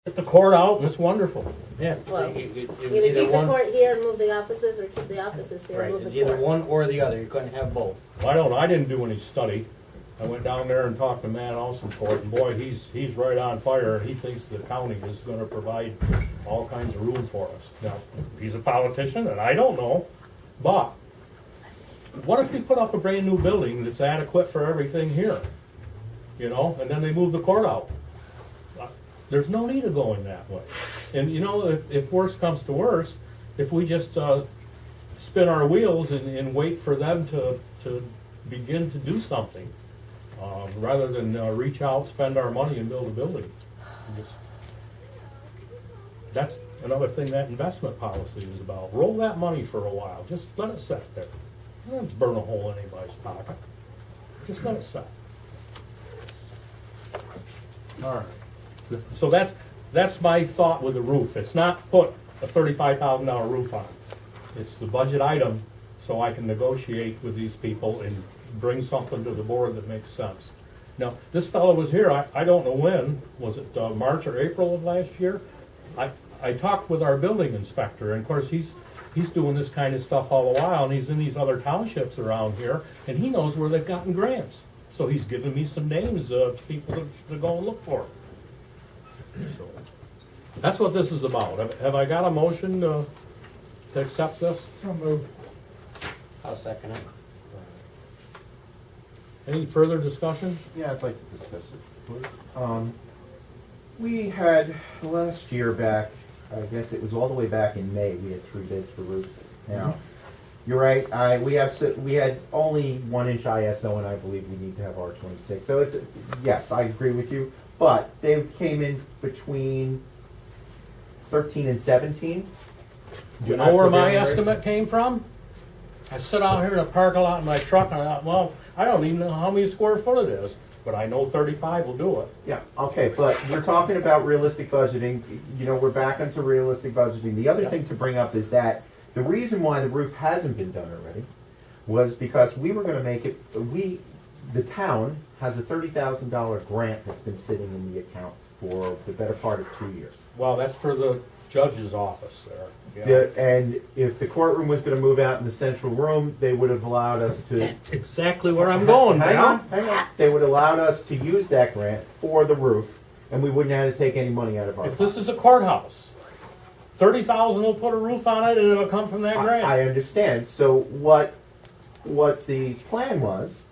Get the court out and it's wonderful. Yeah. Well, It was either keep the one, court here and move the offices, or keep the offices here right, and move it's the either court. one or the other, you couldn't have both. I didn't do any study. I went down there and talked to Matt Alsonfort, and boy, he's right on fire, and he thinks the county is gonna provide all kinds of room for us. Now, he's a politician, and I don't know, but what if we put up a brand new building that's adequate for everything here? You know, and then they move the court out? There's no need of going that way. And you know, if worse comes to worse, if we just spin our wheels and wait for them to begin to do something, rather than reach out, spend our money and build a building. That's another thing that investment policy is about. Roll that money for a while. Just let it sit there. Don't burn a hole in anybody's pocket. Just let it sit. All right. So that's my thought with the roof. It's not put a $35,000 roof on. It's the budget item, so I can negotiate with these people and bring something to the board that makes sense. Now, this fellow was here, I don't know when, was it March or April of last year? I talked with our building inspector, and of course, he's doing this kind of stuff all the while, and he's in these other townships around here, and he knows where they've gotten grants. So he's given me some names of people to go and look for. So, that's what this is about. Have I got a motion to accept this? So moved. I'll second it. Any further discussion? Yeah, I'd like to discuss it, please. We had last year back, I guess it was all the way back in May, we had 3 bids for roofs. Now, you're right, we had only 1-inch ISO, and I believe we need to have R26. So it's, yes, I agree with you, but they came in between 13 and 17. Do you know where my estimate came from? I sit out here in a parking lot in my truck, and I thought, well, I don't even know how many square foot it is, but I know 35 will do it. Yeah, okay, but we're talking about realistic budgeting. You know, we're back into realistic budgeting. The other thing to bring up is that the reason why the roof hasn't been done already was because we were gonna make it, the town has a $30,000 grant that's been sitting in the account for the better part of 2 years. Well, that's for the judge's office there. Yeah. And if the courtroom was gonna move out in the central room, they would have allowed us to. That's exactly where I'm going, Hang Val. on, hang on. They would have allowed us to use that grant for the roof, and we wouldn't have to take any money out of our If this is a courthouse, 30,000 will put a roof on it, and it'll come from that grant. I understand. So what the plan was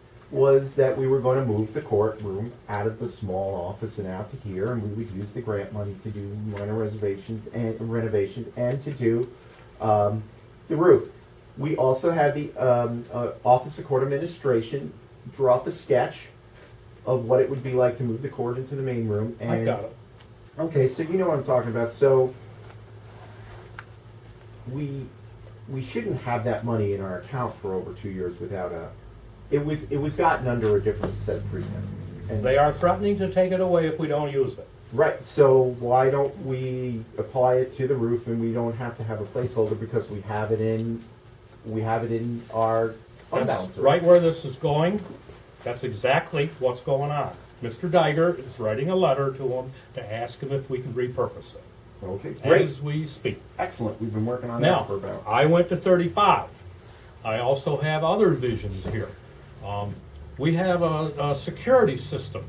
that we were going to move the courtroom out of the small office and out to here, and we would use the grant money to do minor renovations and to do the roof. We also had the Office of Court Administration draw up a sketch of what it would be like to move the court into the main room. And, I got it. okay, so you know what I'm talking about. So we shouldn't have that money in our account for over 2 years without a. It was gotten under a different set of pretenses. And They are threatening to take it away if we don't use it. right. So why don't we apply it to the roof, and we don't have to have a placeholder because we have it in our fund That's balance. right where this is going. That's exactly what's going on. Mr. Diger is writing a letter to him to ask him if we can repurpose it. Okay, great, As we speak. excellent. We've been working on Now, that for about. I went to 35. I also have other visions here. We have a security system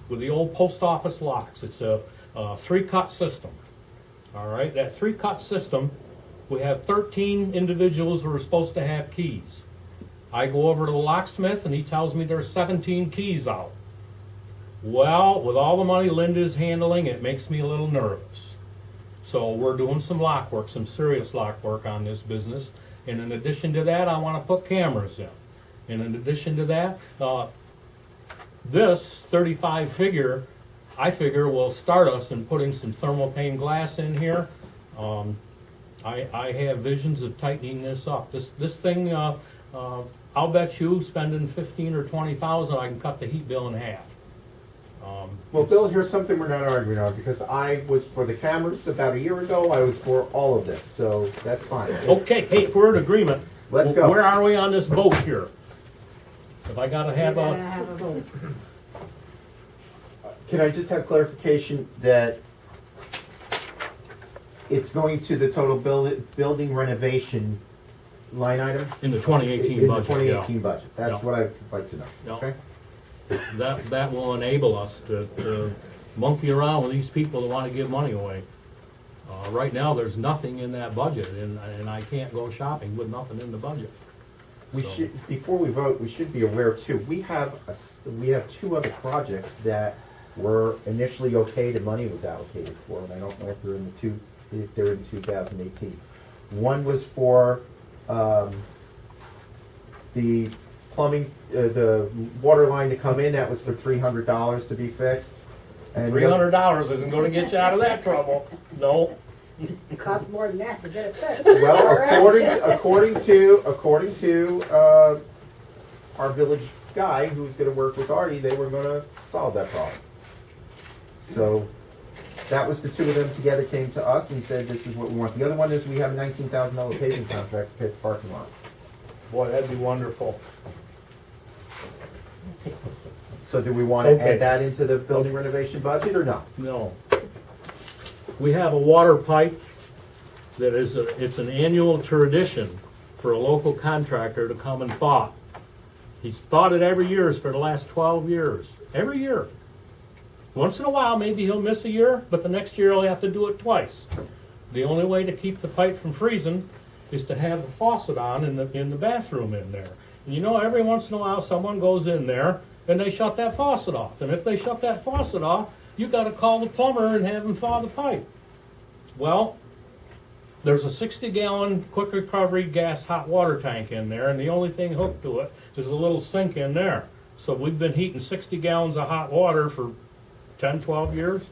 with the old post office locks. It's a 3-cut system. All right, that 3-cut system, we have 13 individuals who are supposed to have keys. I go over to the locksmith and he tells me there's 17 keys out. Well, with all the money Linda's handling, it makes me a little nervous. So we're doing some lock work, some serious lock work on this business. And in addition to that, I want to put cameras in. And in addition to that, this 35 figure, I figure will start us in putting some thermal pane glass in here. I have visions of tightening this up. This thing, I'll bet you spending 15 or 20,000, I can cut the heat bill in half. Well, Bill, here's something we're not arguing on, because I was for the cameras about a year ago. I was for all of this, so that's fine. Okay, hey, if we're in agreement, Let's go. Where are we on this vote here? Have I got to have Gotta a? have a vote. Can I just have clarification that It's going to the total building renovation line item? In the 2018 In the budget, 2018 yeah. budget, that's Yeah. what I'd like to know, Yeah. okay? That will enable us to monkey around with these people that wanna give money away. Right now, there's nothing in that budget, and I can't go shopping with nothing in the budget. We So- should, before we vote, we should be aware too, we have two other projects that were initially okayed and money was allocated for, and I don't know if they're in 2018. One was for, the plumbing, the water line to come in, that was for $300 to be fixed. And the other- $300 isn't gonna get you out of that trouble, no. It costs more than that to get it fixed. Well, All right. according to our village guy who's gonna work with Artie, they were gonna solve that problem. So, that was the two of them together came to us and said, this is what we want. The other one is we have a $19,000 paving contract to pay the parking lot. Boy, that'd be wonderful. So do we wanna Okay. add that into the building renovation budget or no? No. We have a water pipe that is, it's an annual tradition for a local contractor to come and thaw. He's thawed it every year for the last 12 years, every year. Once in a while, maybe he'll miss a year, but the next year he'll have to do it twice. The only way to keep the pipe from freezing is to have the faucet on in the bathroom in there. And you know, every once in a while, someone goes in there and they shut that faucet off. And if they shut that faucet off, you gotta call the plumber and have him thaw the pipe. Well, there's a 60-gallon quick recovery gas hot water tank in there, and the only thing hooked to it is a little sink in there. So we've been heating 60 gallons of hot water for 10, 12 years.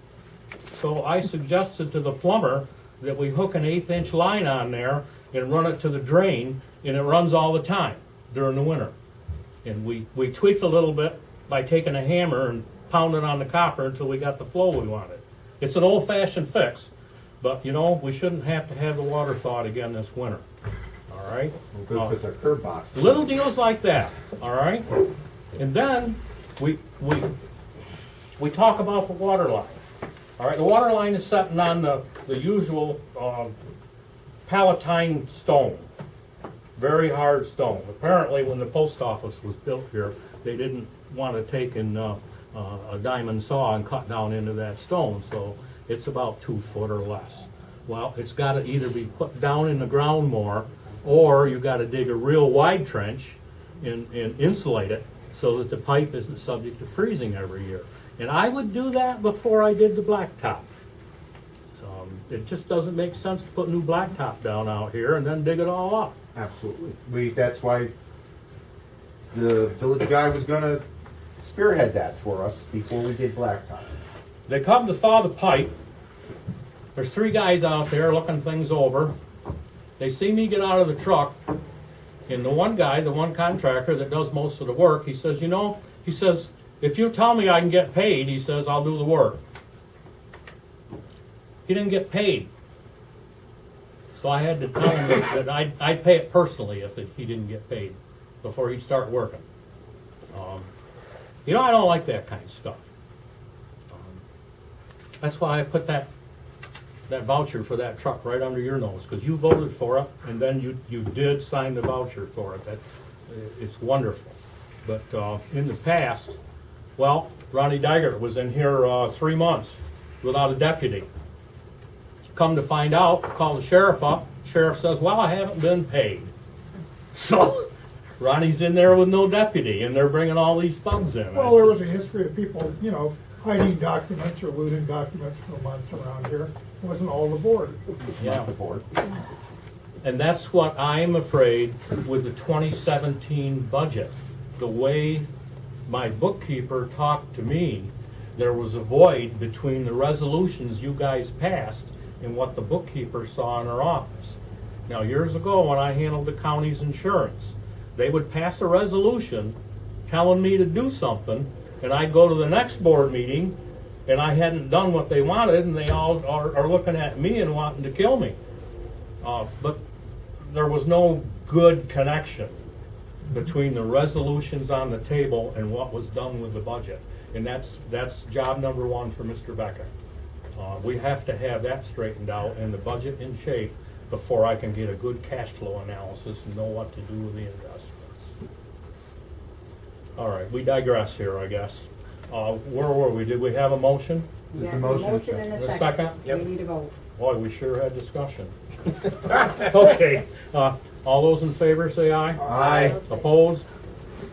So I suggested to the plumber that we hook an 1/8-inch line on there and run it to the drain, and it runs all the time during the winter. And we tweaked a little bit by taking a hammer and pounding on the copper until we got the flow we wanted. It's an old-fashioned fix, but you know, we shouldn't have to have the water thawed again this winter. All right? Good, because our curb box. Little deals like that, all right? And then we talk about the water line. All right, the water line is sitting on the usual Palatine stone, very hard stone. Apparently, when the post office was built here, they didn't want to take in a diamond saw and cut down into that stone, so it's about 2 foot or less. Well, it's got to either be put down in the ground more, or you got to dig a real wide trench and insulate it so that the pipe isn't subject to freezing every year. And I would do that before I did the blacktop. So it just doesn't make sense to put new blacktop down out here and then dig it all up. Absolutely. That's why the village guy was gonna spearhead that for us before we did blacktop. They come to thaw the pipe. There's 3 guys out there looking things over. They see me get out of the truck, and the one guy, the one contractor that does most of the work, he says, you know, he says, if you tell me I can get paid, he says, I'll do the work. He didn't get paid. So I had to tell him that I'd pay it personally if he didn't get paid before he'd start working. You know, I don't like that kind of stuff. That's why I put that voucher for that truck right under your nose, because you voted for it, and then you did sign the voucher for it. It's wonderful. But in the past, well, Ronnie Dygert was in here 3 months without a deputy. Come to find out, call the sheriff up. Sheriff says, well, I haven't been paid. So Ronnie's in there with no deputy, and they're bringing all these thugs in. Well, there was a history of people, you know, hiding documents or looting documents for months around here. It wasn't all the board. Not the board. And that's what I'm afraid with the 2017 budget. The way my bookkeeper talked to me, there was a void between the resolutions you guys passed and what the bookkeeper saw in her office. Now, years ago, when I handled the county's insurance, they would pass a resolution telling me to do something, and I'd go to the next board meeting, and I hadn't done what they wanted, and they all are looking at me and wanting to kill me. But there was no good connection between the resolutions on the table and what was done with the budget. And that's job number 1 for Mr. Becker. We have to have that straightened out and the budget in shape before I can get a good cash flow analysis and know what to do with the investments. All right, we digress here, I guess. Where were we? Did we have a motion? We There's have a a motion, motion and A a second? second. We need a vote. Boy, we sure had discussion. Okay, all those in favor say aye. Aye. Opposed?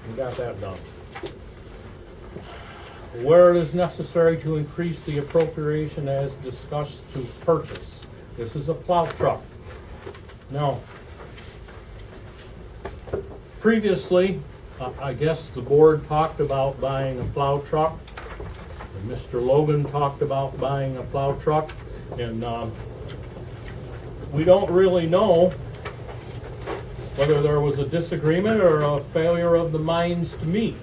We got that done. Where it is necessary to increase the appropriation as discussed to purchase. This is a plow truck. Now, previously, I guess the board talked about buying a plow truck. And Mr. Logan talked about buying a plow truck. And we don't really know whether there was a disagreement or a failure of the minds to meet.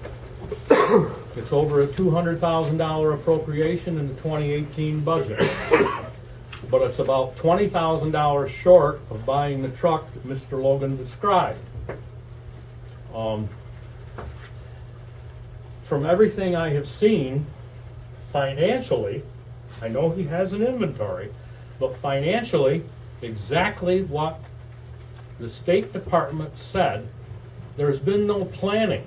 It's over a $200,000 appropriation in the 2018 budget. But it's about $20,000 short of buying the truck that Mr. Logan described. From everything I have seen, financially, I know he has an inventory, but financially, exactly what the State Department said, there's been no planning.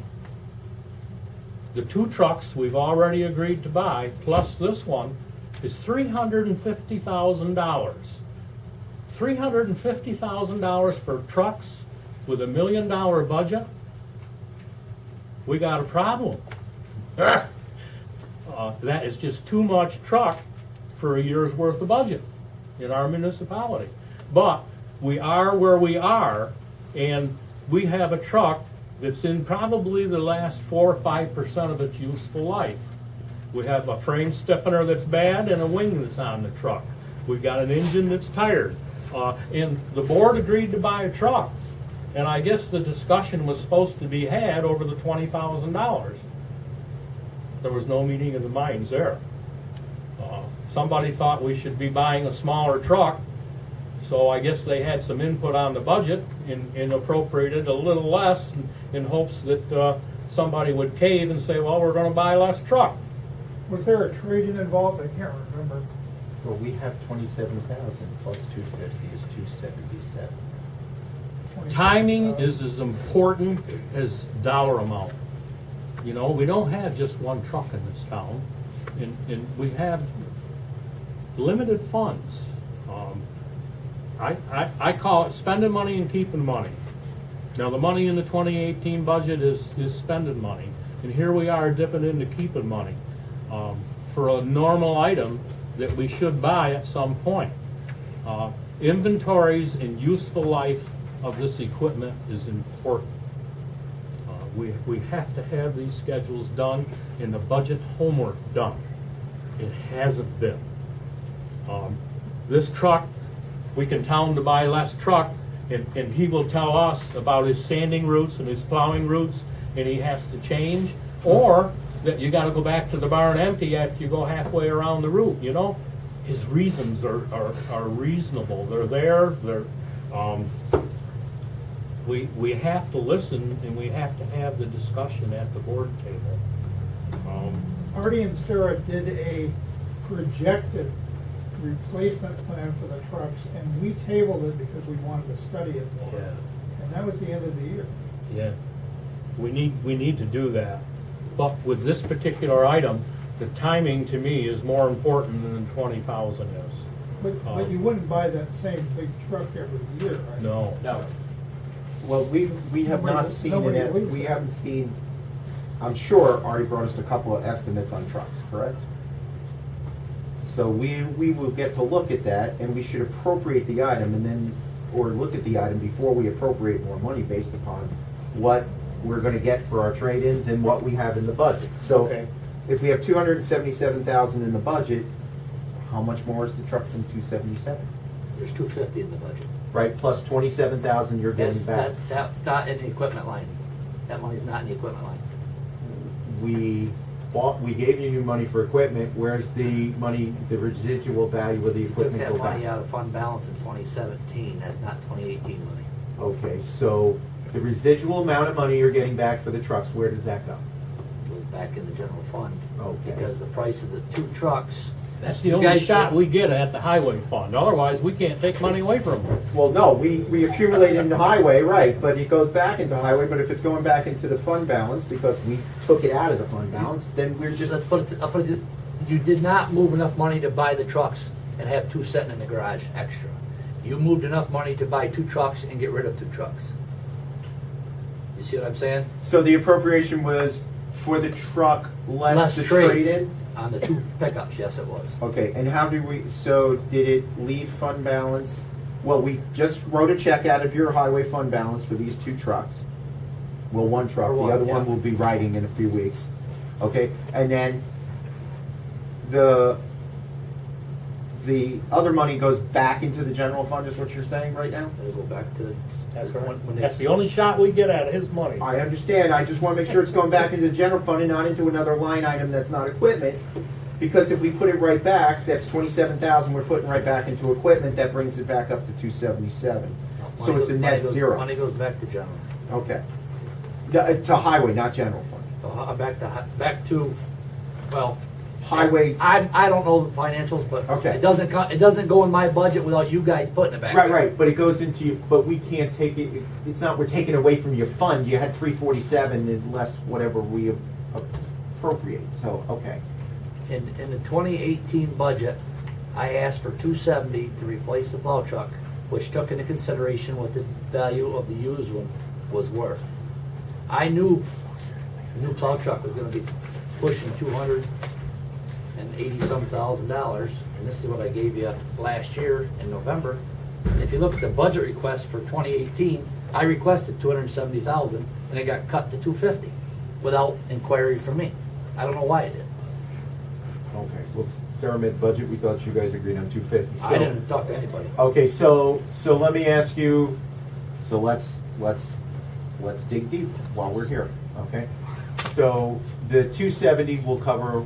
The two trucks we've already agreed to buy, plus this one, is $350,000. $350,000 for trucks with $1 million budget? We got a problem. That is just too much truck for a year's worth of budget in our municipality. But we are where we are, and we have a truck that's in probably the last 4 or 5% of its useful life. We have a frame stiffener that's bad and a wing that's on the truck. We've got an engine that's tired. And the board agreed to buy a truck. And I guess the discussion was supposed to be had over the $20,000. There was no meeting of the minds there. Somebody thought we should be buying a smaller truck, so I guess they had some input on the budget and appropriated a little less in hopes that somebody would cave and say, well, we're going to buy less truck. Was there a trade-in involved? I can't remember. Well, we have 27,000 plus 250 is 277. Timing is as important as dollar amount. You know, we don't have just one truck in this town, and we have limited funds. I call it spending money and keeping money. Now, the money in the 2018 budget is spending money, and here we are dipping into keeping money for a normal item that we should buy at some point. Inventories and useful life of this equipment is important. We have to have these schedules done and the budget homework done. It hasn't been. This truck, we can tell him to buy less truck, and he will tell us about his sanding routes and his plowing routes, and he has to change, or that you gotta go back to the barn empty after you go halfway around the route, you know? His reasons are reasonable. They're there. We have to listen, and we have to have the discussion at the board table. Artie and Sarah did a projected replacement plan for the trucks, and we tabled it because we wanted to study it more. Yeah. And that was the end of the year. Yeah, we need to do that. But with this particular item, the timing to me is more important than 20,000 is. But you wouldn't buy that same big truck every year, right? No. No. Well, we have not Nobody- seen nobody it, believes we that. haven't seen, I'm sure Artie brought us a couple of estimates on trucks, correct? So we will get to look at that, and we should appropriate the item and then, or look at the item before we appropriate more money based upon what we're gonna get for our trade-ins and what we have in the budget. So Okay. if we have 277,000 in the budget, how much more is the truck than 277? There's 250 in the budget. Right, plus 27,000 you're getting back. That's not in the equipment line. That money's not in the equipment line. We gave you new money for equipment, where's the money, the residual value of the Took equipment that go money back? out of fund balance in 2017. That's not 2018 money. Okay, so the residual amount of money you're getting back for the trucks, where does that go? It was back in the general fund. Okay. Because the price of the two trucks That's the You only guys- shot we get at the highway fund, otherwise we can't take money away from them. Well, no, we accumulate into highway, right, but it goes back into highway, but if it's going back into the fund balance because we took it out of the fund balance, then we're just, Let's put it, you did not move enough money to buy the trucks and have two sitting in the garage extra. You moved enough money to buy two trucks and get rid of two trucks. You see what I'm saying? so the appropriation was for the truck less the trades trade-in? on the two pickups, yes it was. Okay, and how did we, so did it leave fund balance? Well, we just wrote a check out of your highway fund balance for these two trucks. Well, one truck, For the one, other one yeah. will be riding in a few weeks. Okay, and then the other money goes back into the general fund, is what you're saying right now? It'll go back to. That's when they- That's the only shot we get at his money. I understand, I just wanna make sure it's going back into the general fund and not into another line item that's not equipment. Because if we put it right back, that's 27,000 we're putting right back into equipment, that brings it back up to 277. So money it's a goes- net money goes- zero. Money goes back to general. Okay. To highway, not general fund. Back to, well. Highway, I don't know the financials, but Okay. it doesn't go in my budget without you guys putting it back. right, but it goes into, but we can't take it, it's not, we're taking away from your fund, you had 347 and less whatever we appropriate, so, okay. In the 2018 budget, I asked for 270 to replace the plow truck, which took into consideration what the value of the used one was worth. I knew the new plow truck was gonna be pushing $280-some thousand, and this is what I gave you last year in November. And if you look at the budget request for 2018, I requested 270,000, and it got cut to 250 without inquiry from me. I don't know why it did. Okay, well, Sarah made the budget, we thought you guys agreed on 250. I didn't talk to anybody. Okay, so let me ask you, so let's dig deep while we're here, okay? So the 270 will cover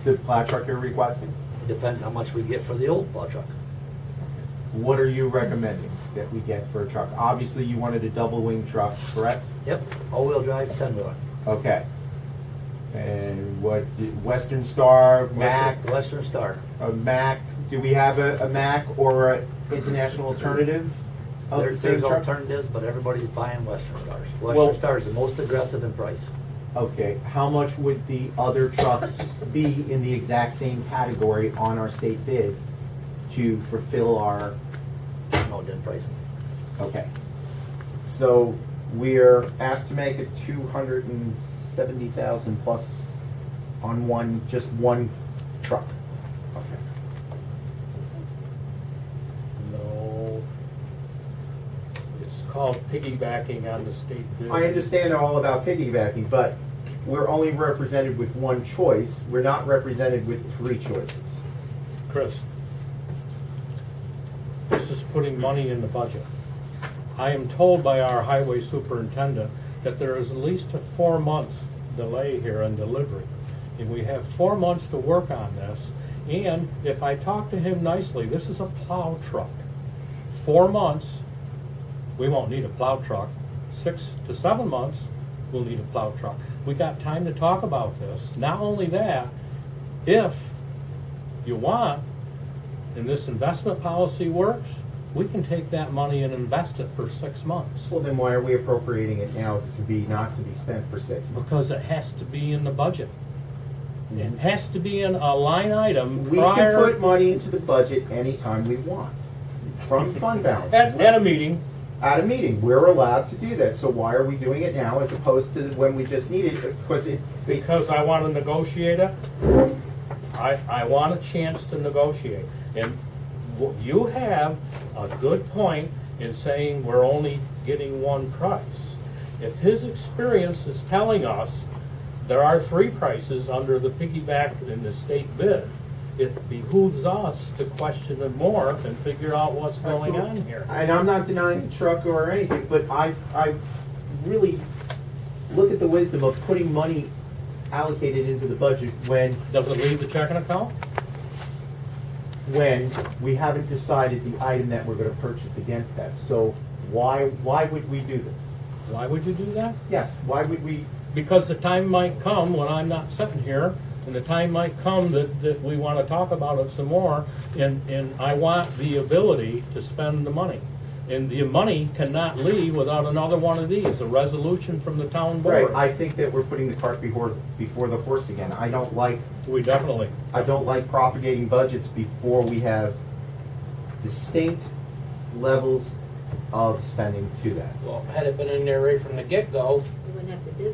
the plow truck you're requesting? It depends how much we get for the old plow truck. What are you recommending that we get for a truck? Obviously, you wanted a double wing truck, correct? Yep, all-wheel drive, 10-wheeler. Okay. And what, Western Star, Mac, Western Star. a Mac, do we have a Mac or an international alternative of the There's same truck? alternatives, but everybody's buying Western Stars. Well- Western Star is the most aggressive in price. Okay, how much would the other trucks be in the exact same category on our state bid to fulfill our, No, it didn't price them. okay. So we're asked to make a 270,000 plus on just one truck. Okay. No. It's called piggybacking on the state bid. I understand all about piggybacking, but we're only represented with one choice. We're not represented with three choices. Chris, this is putting money in the budget. I am told by our highway superintendent that there is at least a 4-month delay here in delivery. And we have 4 months to work on this. And if I talk to him nicely, this is a plow truck. 4 months, we won't need a plow truck. 6 to 7 months, we'll need a plow truck. We got time to talk about this. Not only that, if you want, and this investment policy works, we can take that money and invest it for 6 months. Well, then why are we appropriating it now to be, not to be spent for 6 months? Because it has to be in the budget. It has to be in a line item We can prior, put money into the budget anytime we want, from fund balance. at a meeting. At a meeting, we're allowed to do that, so why are we doing it now as opposed to when we just need it? Because I want to negotiate it. I want a chance to negotiate. And you have a good point in saying we're only getting one price. If his experience is telling us there are 3 prices under the piggyback in the state bid, it behooves us to question it more and figure out what's going on here. And I'm not denying the truck or anything, but I really look at the wisdom of putting money allocated into the budget when Does it leave the checking account? we haven't decided the item that we're gonna purchase against that. So why would we do this? Why would you do that? Yes, why would we? Because the time might come when I'm not sitting here And the time might come that we wanna talk about it some more, and I want the ability to spend the money. And the money cannot leave without another one of these, a resolution from the town Right, board. I think that we're putting the cart before the horse again. I don't like propagating budgets before we have distinct levels of spending to that. Well, had it been in there right from the get-go, You wouldn't have to do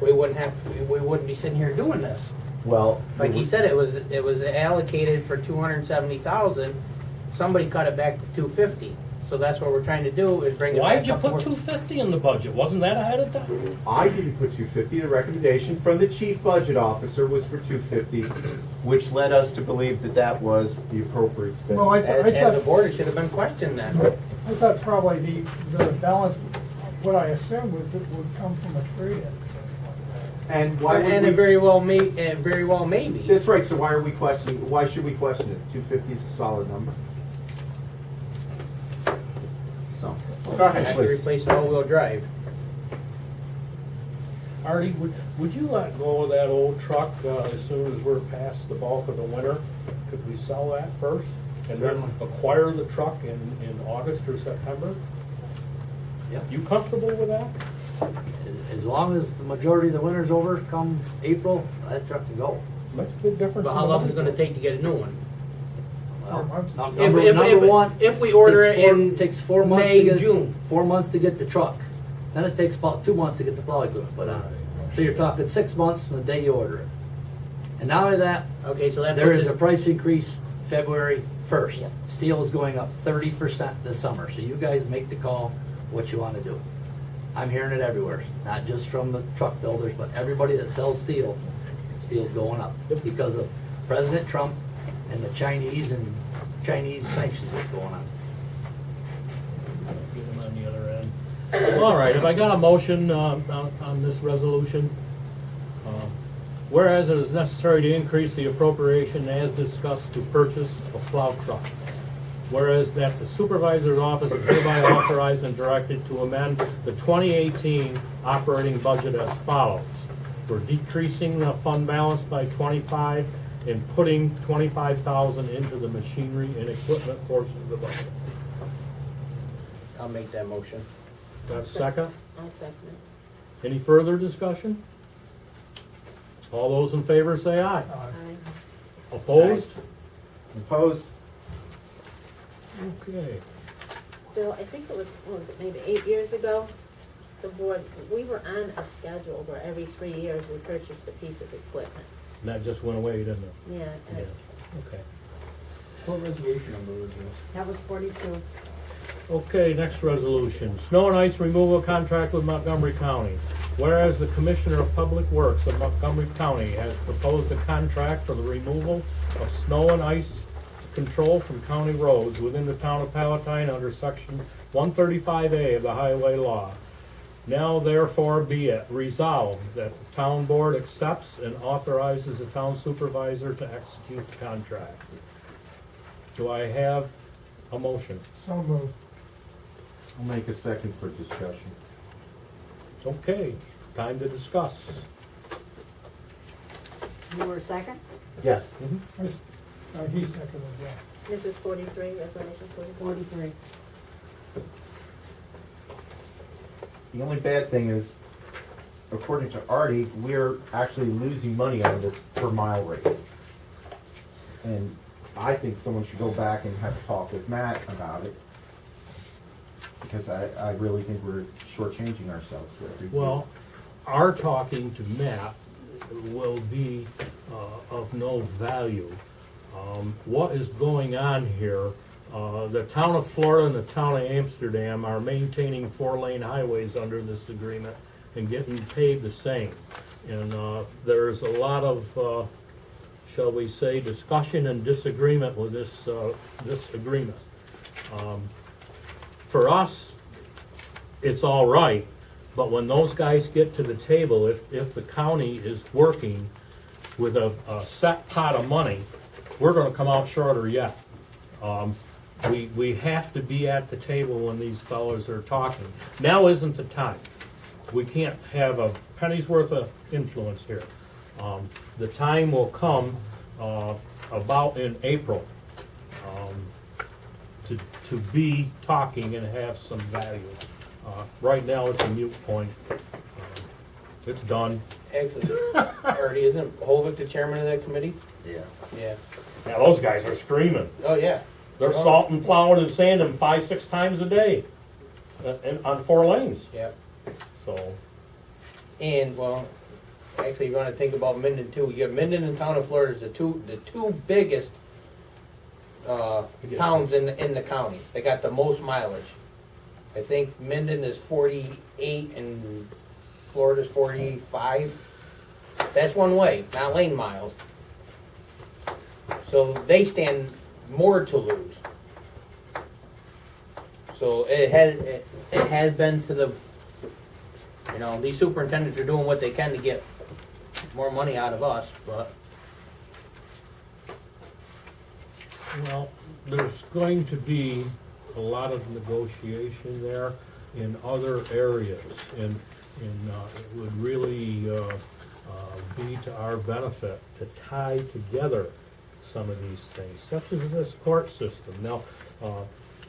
we that. wouldn't be sitting here doing this. Well, Like he said, it was allocated for 270,000. Somebody cut it back to 250. So that's what we're trying to do, is bring it back Why'd you up to put where- 250 in the budget? Wasn't that ahead of time? I didn't put 250. The recommendation from the chief budget officer was for 250, which led us to believe that that was the appropriate spending. Well, I As the thought, board, it should have been questioned then. I thought probably the balance, what I assumed was it would come from a trade-in. And why would And we? it very well may be. That's right. So why are we questioning? Why should we question it? 250 is a solid number. So go I ahead, have to please. replace the all-wheel drive. Artie, would you let go of that old truck as soon as we're past the bulk of the winter? Could we sell that first and then acquire the truck in August or September? Yep. You comfortable with that? As long as the majority of the winter's over, come April, that truck can go. Makes a big difference. But in how the long money. is it gonna take to get a new one? Well, If- number one, If we order it takes in 4 months May, to get, June. 4 months to get the truck. Then it takes about 2 months to get the plow equipment put on. So you're talking 6 months from the day you order it. And not only that, Okay, so that there puts is a it, price increase February 1st. Yep. Steel is going up 30% this summer, so you guys make the call what you want to do. I'm hearing it everywhere, not just from the truck builders, but everybody that sells steel. Steel's going up because of President Trump and the Chinese sanctions that's going on. Get them on the other end. All right, have I got a motion on this resolution? Whereas it is necessary to increase the appropriation as discussed to purchase a plow truck. Whereas that the supervisor's office is hereby authorized and directed to amend the 2018 operating budget as follows. We're decreasing the fund balance by 25 and putting 25,000 into the machinery and equipment portion of the budget. I'll make that motion. That's second. I second it. Any further discussion? All those in favor say aye. Aye. Opposed? Opposed? Okay. Bill, I think it was, what was it, maybe 8 years ago? The board, we were on a schedule where every 3 years we purchased a piece of equipment. And that just went away, didn't it? Yeah, Yeah. Okay. What resolution number was this? That was 42. Okay, next resolution. Snow and ice removal contract with Montgomery County. Whereas the Commissioner of Public Works of Montgomery County has proposed a contract for the removal of snow and ice control from county roads within the town of Palatine under section 135A of the highway law. Now therefore be it resolved that the town board accepts and authorizes the town supervisor to execute the contract. Do I have a motion? So moved. I'll make a second for discussion. Okay, time to discuss. You were second? Yes. He seconded that. This is 43, resolution 43. 43. The only bad thing is, according to Artie, we're actually losing money on this per mile rate. And I think someone should go back and have a talk with Matt about it. Because I really think we're shortchanging ourselves here. Well, our talking to Matt will be of no value. What is going on here, the town of Florida and the town of Amsterdam are maintaining 4-lane highways under this agreement and getting paid the same. And there's a lot of, shall we say, discussion and disagreement with this agreement. For us, it's all right, but when those guys get to the table, if the county is working with a set pot of money, we're gonna come out shorter yet. We have to be at the table when these fellows are talking. Now isn't the time. We can't have a penny's worth of influence here. The time will come, about in April, to be talking and have some value. Right now, it's a mute point. It's done. Actually, already, isn't Hovick the chairman of that committee? Yeah. Yeah. Now, those guys are screaming. Oh, yeah. They're salting, plowing, and sanding 5-6 times a day, and on 4 lanes, Yeah. so. And, well, actually, you wanna think about Minden too. You have Minden and Town of Florida is the two biggest, towns in the county. They got the most mileage. I think Minden is 48 and Florida's 45. That's one way, not lane miles. So they stand more to lose. So it has been to the, you know, these superintendents are doing what they can to get more money out of us, but Well, there's going to be a lot of negotiation there in other areas, and it would really be to our benefit to tie together some of these things, such as this court system. Now,